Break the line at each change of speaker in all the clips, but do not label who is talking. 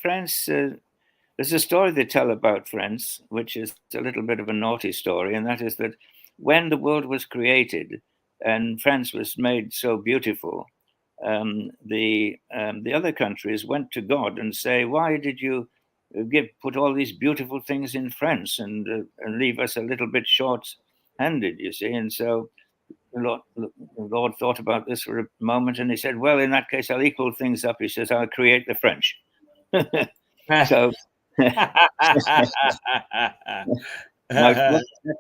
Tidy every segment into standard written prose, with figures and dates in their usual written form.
France. There's a story they tell about France, which is a little bit of a naughty story, and that is that when the world was created and France was made so beautiful, the other countries went to God and say, "Why did you put all these beautiful things in France and leave us a little bit short-handed?" You see, and so the Lord thought about this for a moment, and he said, "Well, in that case, I'll equal things up." He says, "I'll create the French." So now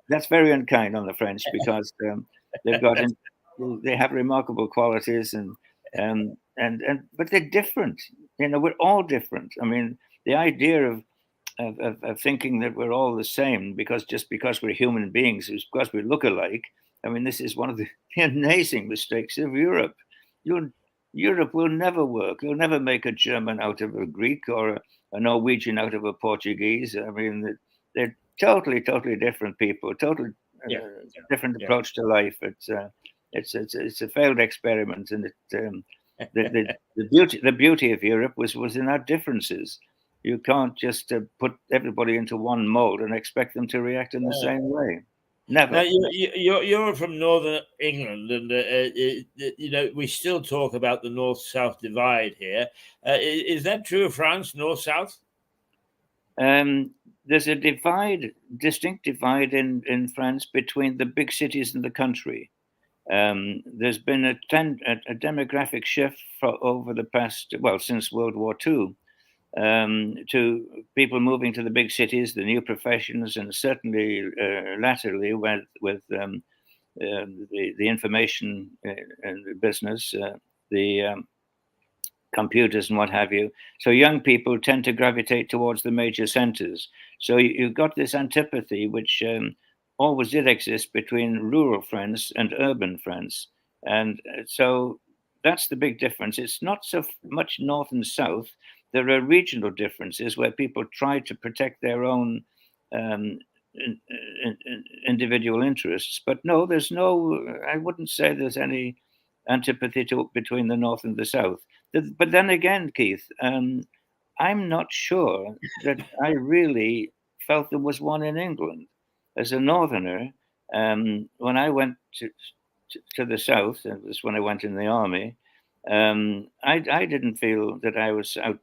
that's very unkind on the French because they've got they have remarkable qualities and but they're different. We're all different. I mean, the idea of thinking that we're all the same because we're human beings, because we look alike. I mean, this is one of the amazing mistakes of Europe. Europe will never work. You'll never make a German out of a Greek or a Norwegian out of a Portuguese. I mean, they're totally, totally different people, totally different approach to life. It's a failed experiment, and the beauty of Europe was in our differences. You can't just put everybody into one mold and expect them to react in the same way. Never.
Now, you're from Northern England, and we still talk about the North-South divide here. Is that true of France, North-South?
There's a distinct divide in France between the big cities and the country. There's been a demographic shift over the past, since World War II, to people moving to the big cities, the new professions, and certainly latterly with the information business, the computers and what have you. So young people tend to gravitate towards the major centers. So you've got this antipathy, which always did exist between rural France and urban France. And so that's the big difference. It's not so much north and south. There are regional differences where people try to protect their own individual interests. But no, I wouldn't say there's any antipathy between the north and the south. But then again, Keith, I'm not sure that I really felt there was one in England. As a northerner, when I went to the south, it was when I went in the army, I didn't feel that I was out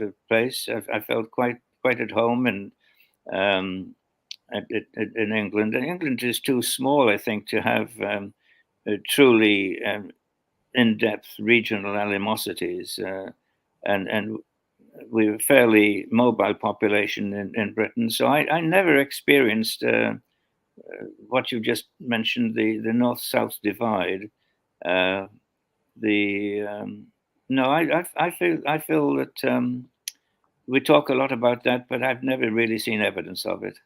of place. I felt quite at home in England. And England is too small, I think, to have truly in-depth regional animosities. And we're a fairly mobile population in Britain. So I never experienced what you just mentioned, the north-south divide. No, I feel that we talk a lot about that, but I've never really seen evidence of it.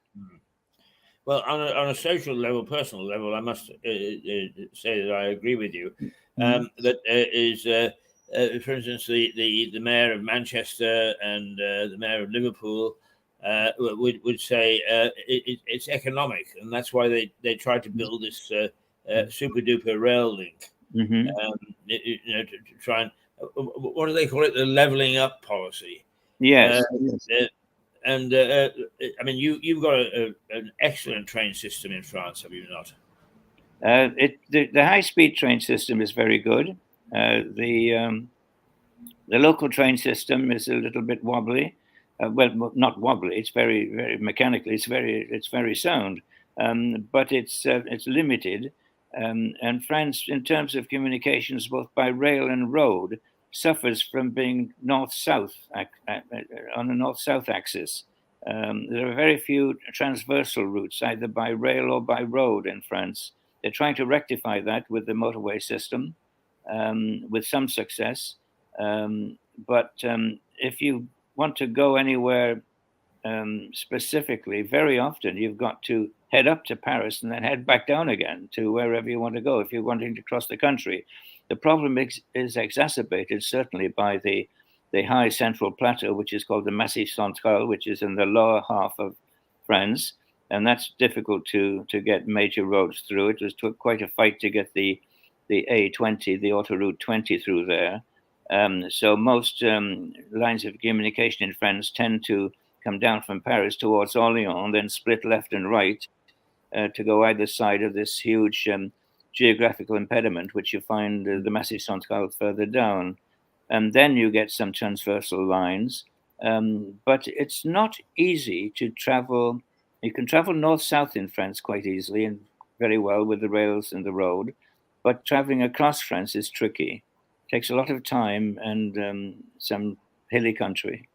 Well, on a social level, personal level, I must say that I agree with you. That is, for instance, the mayor of Manchester and the mayor of Liverpool would say it's economic, and that's why they tried to build this super duper rail link. To try and what do they call it? The leveling up policy.
Yes.
And I mean, you've got an excellent train system in France, have you not?
The high-speed train system is very good. The local train system is a little bit wobbly. Well, not wobbly. It's very, very mechanically. It's very sound, but it's limited. And France, in terms of communications, both by rail and road, suffers from being north-south on a north-south axis. There are very few transversal routes, either by rail or by road in France. They're trying to rectify that with the motorway system, with some success. But if you want to go anywhere specifically, very often you've got to head up to Paris and then head back down again to wherever you want to go if you're wanting to cross the country. The problem is exacerbated certainly by the high central plateau, which is called the Massif Central, which is in the lower half of France. And that's difficult to get major roads through. It was quite a fight to get the A20, the autoroute 20 through there. So most lines of communication in France tend to come down from Paris towards Orléans, then split left and right to go either side of this huge geographical impediment, which you find the Massif Central further down. And then you get some transversal lines. But it's not easy to travel. You can travel north-south in France quite easily and very well with the rails and the road. But traveling across France is tricky. It takes a lot of time and some hilly country.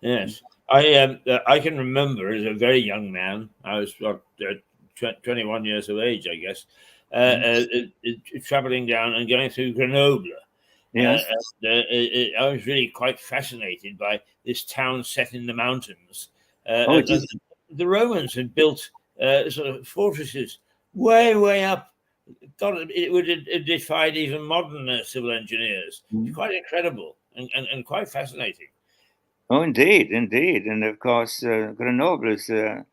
Yes, I can remember as a very young man. I was 21 years of age, I guess, traveling down and going through Grenoble.
Yes.
I was really quite fascinated by this town set in the mountains.
Oh, it is.
The Romans had built sort of fortresses way, way up. God, it would have defied even modern civil engineers. It's quite incredible and quite fascinating.
Oh, indeed, indeed, and of course, Grenoble is an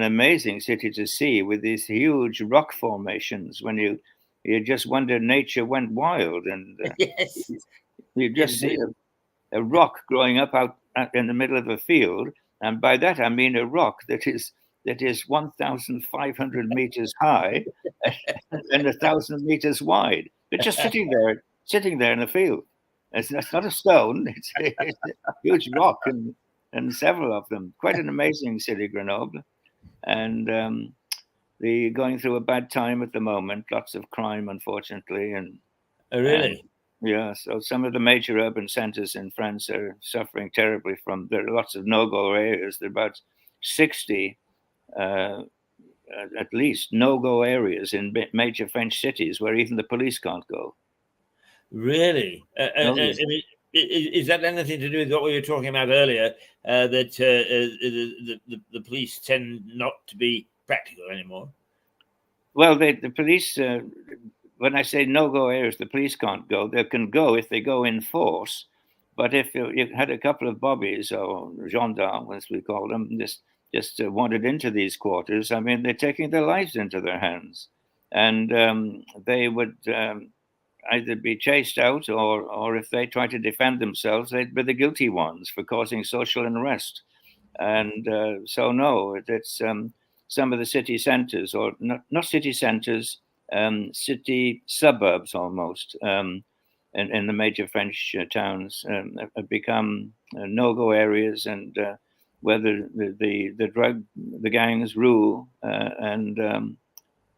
amazing city to see with these huge rock formations. When you just wonder, nature went wild, and
Yes,
you just see
indeed.
a rock growing up out in the middle of a field, and by that I mean a rock that is 1,500 meters high and 1,000 meters wide. It's just sitting there in a field. It's not a stone; it's a huge rock, and several of them. Quite an amazing city, Grenoble, and the going through a bad time at the moment. Lots of crime, unfortunately,
Oh,
and
really?
yeah. So some of the major urban centres in France are suffering terribly from. There are lots of no-go areas. There are about 60 uh, at least no-go areas in major French cities where even the police can't go.
Really?
Oh, yes.
I mean, is that anything to do with what we were talking about earlier? That the police tend not to be practical anymore.
Well, the police, when I say no-go areas, the police can't go. They can go if they go in force. But if you had a couple of bobbies or gendarmes, as we call them, just wandered into these quarters, I mean, they're taking their lives into their hands. And they would either be chased out or if they try to defend themselves, they'd be the guilty ones for causing social unrest. And so, no, it's some of the city centres, or not city centres, city suburbs almost, in the major French towns have become no-go areas, and where the gangs rule, and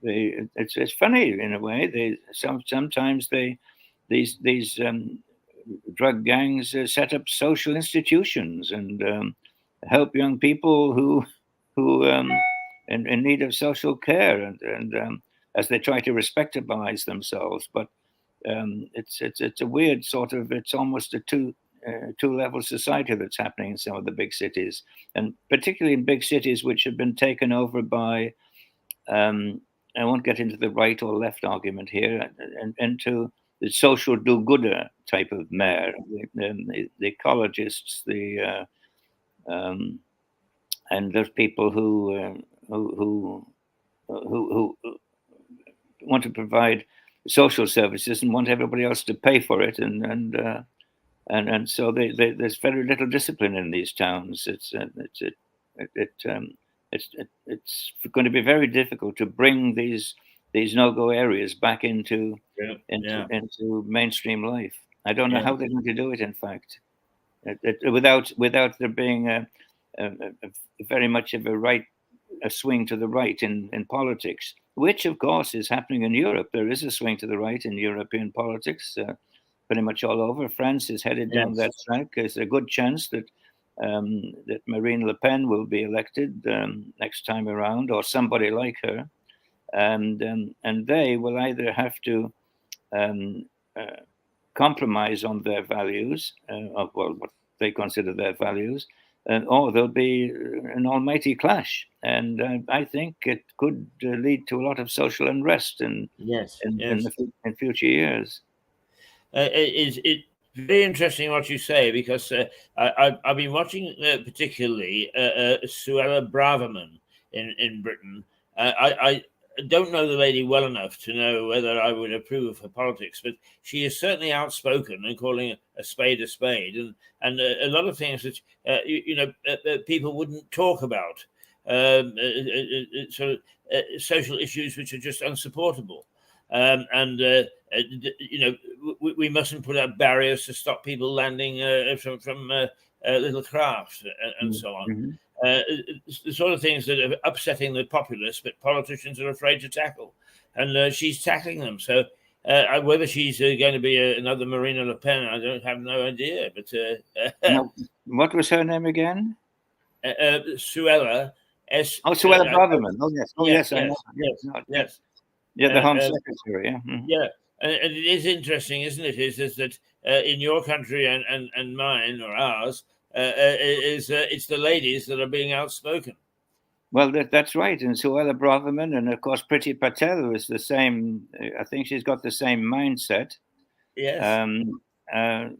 it's funny in a way. Sometimes these drug gangs set up social institutions and help young people who in need of social care, and as they try to respectabilize themselves. But it's a weird sort of, it's almost a two-level society that's happening in some of the big cities, and particularly in big cities which have been taken over by I won't get into the right or left argument here, and into the social do-gooder type of mayor, the ecologists, and those people who want to provide social services and want everybody else to pay for it, and so there's very little discipline in these towns. It's going to be very difficult to bring these no-go areas back into mainstream life. I don't know how they're going to do it. In fact, without there being a very much of a swing to the right in politics, which of course is happening in Europe. There is a swing to the right in European politics, pretty much all over. France is headed down that track. There's a good chance that that Marine Le Pen will be elected next time around, or somebody like her, and they will either have to compromise on their values, of what they consider their values, or there'll be an almighty clash. And I think it could lead to a lot of social unrest in future years.
It's very interesting what you say, because I've been watching particularly Suella Braverman in Britain. don't know the lady well enough to know whether I would approve of her politics, but she is certainly outspoken and calling a spade, and a lot of things which people wouldn't talk about, sort of social issues which are just unsupportable. We mustn't put up barriers to stop people landing from little craft and so on.
Mm-hmm.
The sort of things that are upsetting the populace, but politicians are afraid to tackle, and she's tackling them. So whether she's going to be another Marine Le Pen, I don't have no idea. But
now, what was her name again?
Suella.
Suella Braverman. Oh yes. Oh yes. I know.
Yes.
Yeah, the Home Secretary. Yeah. Mm-hmm.
Yeah. And it is interesting, isn't it? Is that in your country and mine or ours, it's the ladies that are being outspoken.
Well, that's right. And Suella Braverman, and of course, Priti Patel is the same. I think she's got the same mindset.
Yes.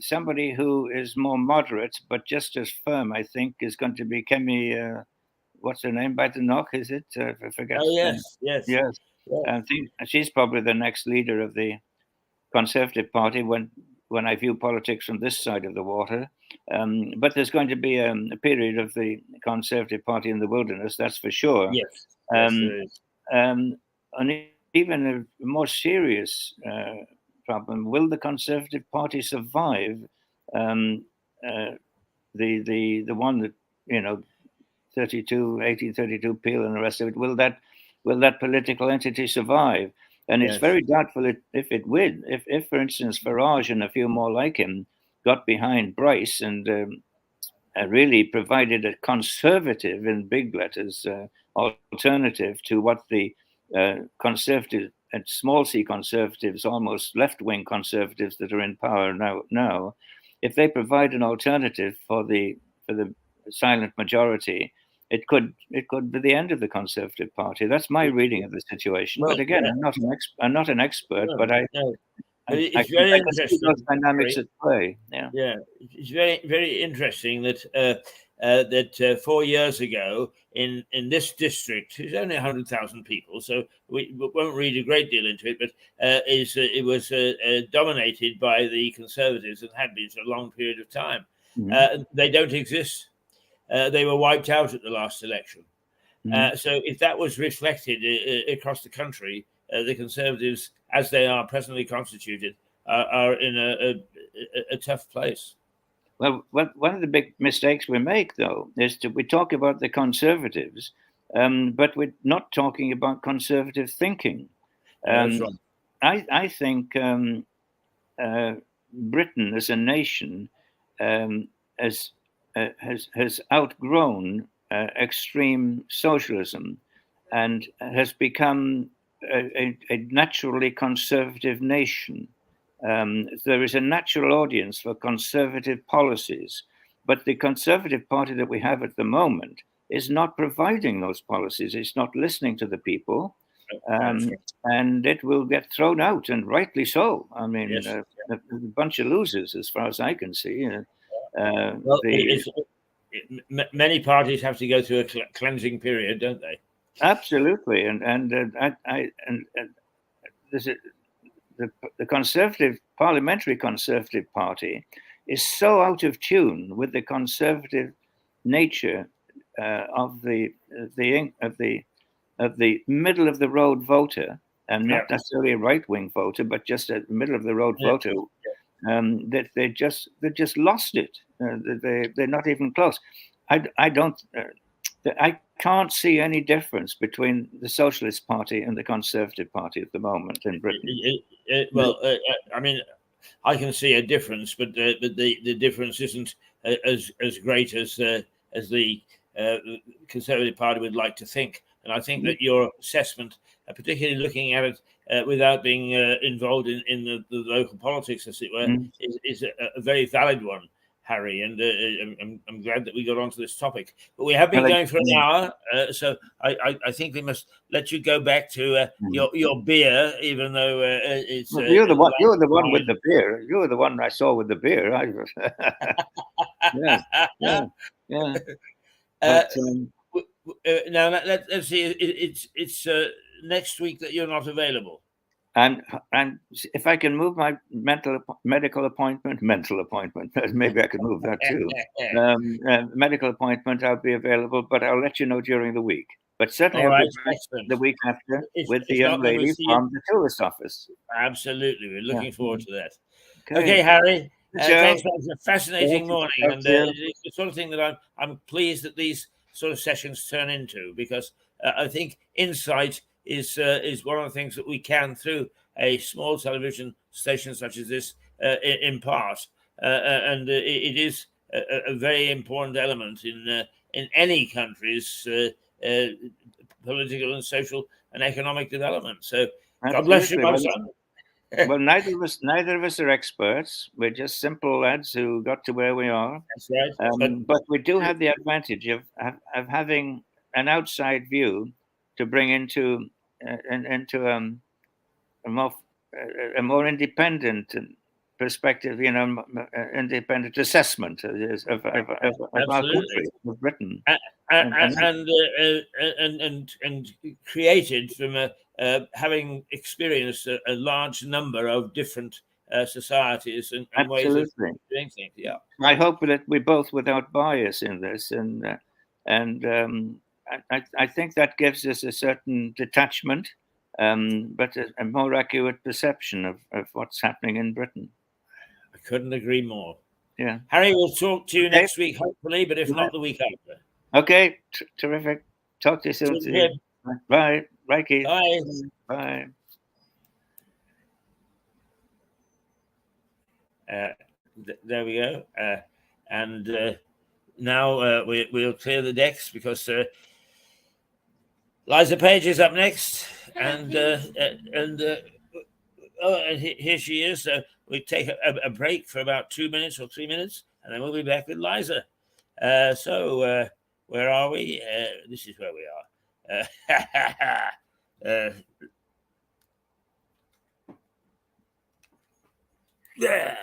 Somebody who is more moderate, but just as firm, I think, is going to be Kemi. What's her name? Badenoch, is it? I forget.
Oh, yes.
Yes. I think she's probably the next leader of the Conservative Party when I view politics from this side of the water. But there's going to be a period of the Conservative Party in the wilderness, that's for sure.
Yes.
And even a more serious problem: will the Conservative Party survive the one that 1832 Peel and the rest of it? Will that political entity survive? And it's very doubtful if it will. If, for instance, Farage and a few more like him got behind Bryce and really provided a conservative, in big letters, alternative to what the conservative and small c conservatives, almost left-wing conservatives that are in power now, if they provide an alternative for the silent majority, it could be the end of the Conservative Party. That's my reading of the situation. Well, but again, I'm not an expert, but
it's very interesting.
See those dynamics at play.
Yeah, it's very, very interesting that 4 years ago in this district, it's only 100,000 people, so we won't read a great deal into it, but it was dominated by the Conservatives and had been for a long period of time. Mm-hmm. They don't exist. They were wiped out at the last election. Mm-hmm. So if that was reflected across the country, the Conservatives, as they are presently constituted, are in a tough place.
Well, one of the big mistakes we make, though, is we talk about the Conservatives, but we're not talking about conservative thinking.
That's right.
I think Britain as a nation has outgrown extreme socialism and has become a naturally conservative nation. There is a natural audience for conservative policies, but the Conservative Party that we have at the moment is not providing those policies. It's not listening to the people, and it will get thrown out, and rightly so. I mean, yes. A bunch of losers, as far as I can see.
Many parties have to go through a cleansing period, don't they?
Absolutely, and the Conservative Parliamentary Conservative Party is so out of tune with the conservative nature of the middle of the road voter, and not necessarily a right wing voter, but just a middle of the road voter. That they just lost it. They're not even close. I can't see any difference between the Socialist Party and the Conservative Party at the moment in Britain.
I mean, I can see a difference, but the difference isn't as great as the Conservative Party would like to think. And I think that your assessment, particularly looking at it without being involved in the local politics, as it were, is a very valid one, Harry. And I'm glad that we got onto this topic. But we have been going for an hour, so I think we must let you go back to your beer, even though it's.
Well, you're the one. You're the one with the beer. You're the one I saw with the beer. Yeah.
Now let's see. It's next week that you're not available?
And if I can move my medical appointment, maybe I could move that too. Medical appointment, I'll be available, but I'll let you know during the week. But certainly,
All
I'll
right,
be back
excellent.
the week after with the
If
young
not, then we'll
lady
see you.
from the tourist office.
Absolutely, we're looking forward to that.
Okay,
Okay, Harry.
Joe.
Thanks. It was a fascinating
Thanks.
morning,
Thank
and
you.
it's the sort of thing that I'm pleased that these sort of sessions turn into, because I think insight is one of the things that we can, through a small television station such as this, impart, and it is a very important element in any country's political and social and economic development. So, God bless you, my son.
Well, neither of us are experts. We're just simple lads who got to where we are.
That's right.
But we do have the advantage of having an outside view to bring into a more independent perspective, independent assessment of our country, of Britain,
and created from having experienced a large number of different societies and ways of doing things. Yeah,
I hope that we both, without bias in this, and I think that gives us a certain detachment, but a more accurate perception of what's happening in Britain.
I couldn't agree more.
Yeah,
Harry, we'll talk to you next week, hopefully, but if not, the week after.
Okay, terrific. Talk to you soon. Bye. Bye, Keith.
Bye.
Bye.
There we go. And now we'll clear the decks, because Liza Page is up next, and here she is. So we take a break for about 2 minutes or 3 minutes, and then we'll be back with Liza. So where are we? This is where we are. Yeah.